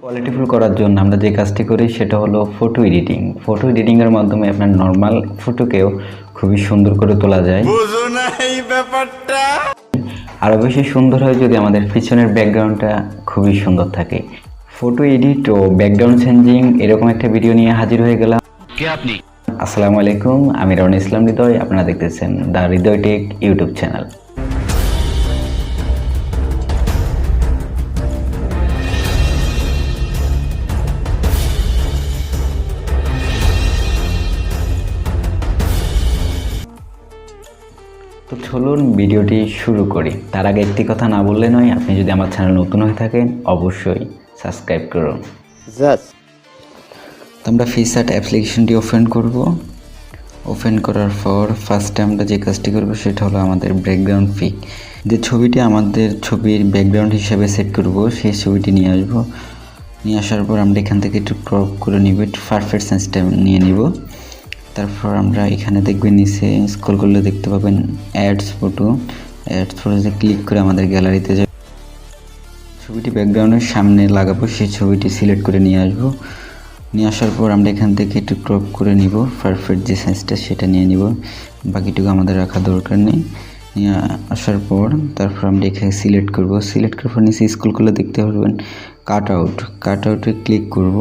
কোয়ালিটিফুল করার জন্য আমরা যে কাজটি করি সেটা হলো ফটো এডিটিং। ফটো এডিটিংয়ের মাধ্যমে আপনার নর্মাল ফটোকেও খুবই সুন্দর করে তোলা যায়। বুঝো না এই ব্যাপারটা। আরও বেশি সুন্দর হয় যদি আমাদের পিছনের ব্যাকগ্রাউন্ডটা খুবই সুন্দর থাকে। ফটো এডিট ও ব্যাকগ্রাউন্ড চেঞ্জিং এরকম একটা ভিডিও নিয়ে হাজির হয়ে গেলাম। কে আপনি? আসসালামু আলাইকুম, আমি ইসলাম হৃদয়। আপনারা দেখতেছেন the Hridoy tech YouTube channel. তো চলুন ভিডিওটি শুরু করি। তার আগে একটি কথা না বললে নয়, আপনি যদি আমার চ্যানেল নতুন হয়ে থাকেন অবশ্যই সাবস্ক্রাইব করুন। তো আমরা PicsArt অ্যাপ্লিকেশনটি ওপেন করব। ওপেন করার পর ফার্স্টে আমরা যে কাজটি করব সেটা হলো আমাদের ব্যাকগ্রাউন্ড পিক, যে ছবিটি আমাদের ছবির ব্যাকগ্রাউন্ড হিসেবে সেট করব সেই ছবিটি নিয়ে আসব। নিয়ে আসার পর আমরা এখান থেকে একটু ক্রপ করে নিব, একটু পারফেক্ট সাইজটা নিয়ে নিব। তারপর আমরা এখানে দেখবেন নিচে স্ক্রল করলে দেখতে পাবেন অ্যাডস ফটোতে ক্লিক করে আমাদের গ্যালারিতে যাবে। ছবিটি ব্যাকগ্রাউন্ডের সামনে লাগাবো, সেই ছবিটি সিলেক্ট করে নিয়ে আসবো। নিয়ে আসার পর আমরা এখান থেকে একটু ক্রপ করে নিব, পারফেক্ট যে সাইজটা সেটা নিয়ে নিব, বাকিটুকু আমাদের রাখা দরকার নেই। নিয়ে আসার পর তারপর আমরা এখানে সিলেক্ট করব। সিলেক্ট করার পর নিচে স্ক্রল করলে দেখতে পারবেন কাট আউটে ক্লিক করব।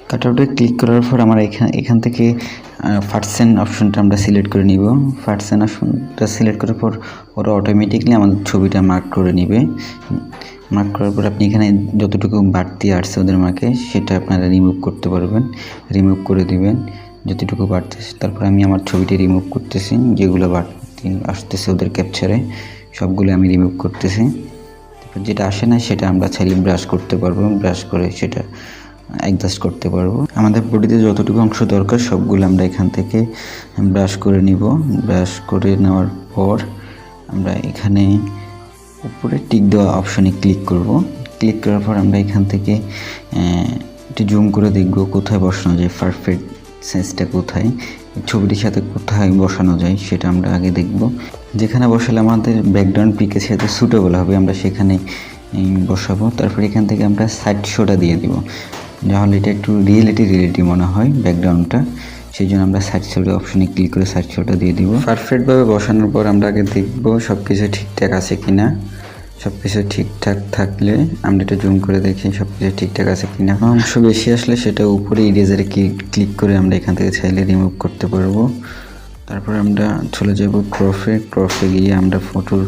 কাটআউটে ক্লিক করার পর আমরা এখান থেকে পার্সেন্ট অপশনটা আমরা সিলেক্ট করে নিব। পার্সেন্ট অপশনটা সিলেক্ট করার পর ওরা অটোমেটিকলি আমাদের ছবিটা মার্ক করে নেবে। মার্ক করার পর আপনি এখানে যতটুকু বাড়তি আসছে ওদের মার্কে সেটা আপনারা রিমুভ করতে পারবেন, রিমুভ করে দিবেন যতটুকু বাড়তেছে। তারপর আমি আমার ছবিটি রিমুভ করতেছি, যেগুলো বাড়তি আসতেছে ওদের ক্যাপচারে সবগুলো আমি রিমুভ করতেছি। তারপর যেটা আসে না সেটা আমরা চাইলে ব্রাশ করতে পারবো, ব্রাশ করে সেটা অ্যাডজাস্ট করতে পারবো। আমাদের বডিতে যতটুকু অংশ দরকার সবগুলো আমরা এখান থেকে ব্রাশ করে নিব। ব্রাশ করে নেওয়ার পর আমরা এখানে উপরে টিক দেওয়া অপশনে ক্লিক করব। ক্লিক করার পর আমরা এখান থেকে একটু জুম করে দেখব কোথায় বসানো যায়, পারফেক্ট সাইজটা কোথায়, ছবিটির সাথে কোথায় বসানো যায় সেটা আমরা আগে দেখব। যেখানে বসালে আমাদের ব্যাকগ্রাউন্ড পিকের সাথে সুটেবল হবে আমরা সেখানে বসাবো। তারপর এখান থেকে আমরা সাইড শোটা দিয়ে দিব, তাহলে এটা একটু রিয়েলিটি মনে হয় ব্যাকগ্রাউন্ডটা, সেই জন্য আমরা সাইড শো অপশনে ক্লিক করে সাইড শোটা দিয়ে দিব। পারফেক্টভাবে বসানোর পর আমরা আগে দেখব সব কিছু ঠিকঠাক আছে কিনা। সব কিছু ঠিকঠাক থাকলে আমরা একটু জুম করে দেখি সব কিছু ঠিকঠাক আছে কিনা। অংশ বেশি আসলে সেটা উপরে ইরেজারে ক্লিক করে আমরা এখান থেকে চাইলে রিমুভ করতে পারবো। তারপর আমরা চলে যাব ক্রপে গিয়ে আমরা ফটোর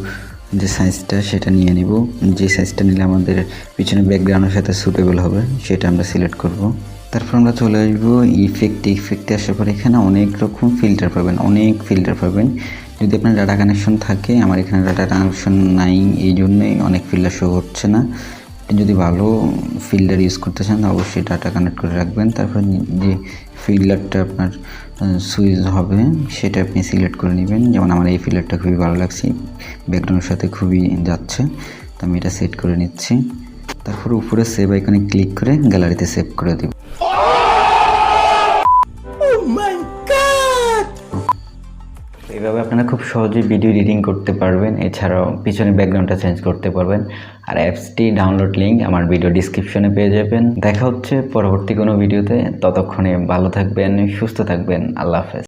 যে সাইজটা সেটা নিয়ে নিব। যে সাইজটা নিলে আমাদের পিছনে ব্যাকগ্রাউন্ডের সাথে সুটেবল হবে সেটা আমরা সিলেক্ট করব। তারপর আমরা চলে আসবো ইফেক্টে আসার পর এখানে অনেক রকম ফিল্টার পাবেন। যদি আপনার ডাটা কানেকশন থাকে, আমার এখানে ডাটা কানেকশন নাই এই জন্যই অনেক ফিল্টার শো হচ্ছে না। যদি ভালো ফিল্টার ইউজ করতে চান অবশ্যই ডাটা কানেক্ট করে রাখবেন। তারপর যে ফিল্টারটা আপনার সুইচ হবে সেটা আপনি সিলেক্ট করে নেবেন। যেমন আমার এই ফিল্টারটা খুবই ভালো লাগছে, ব্যাকগ্রাউন্ডের সাথে খুবই যাচ্ছে, তো আমি এটা সেট করে নিচ্ছি। তারপর উপরে সেভ আইকনে ক্লিক করে গ্যালারিতে সেভ করে দেব। এইভাবে আপনারা খুব সহজেই ভিডিও এডিটিং করতে পারবেন, এছাড়াও পিছনে ব্যাকগ্রাউন্ডটা চেঞ্জ করতে পারবেন। আর অ্যাপসটি ডাউনলোড লিঙ্ক আমার ভিডিও ডিসক্রিপশনে পেয়ে যাবেন। দেখা হচ্ছে পরবর্তী কোনো ভিডিওতে, ততক্ষণে ভালো থাকবেন, সুস্থ থাকবেন। আল্লাহ হাফেজ।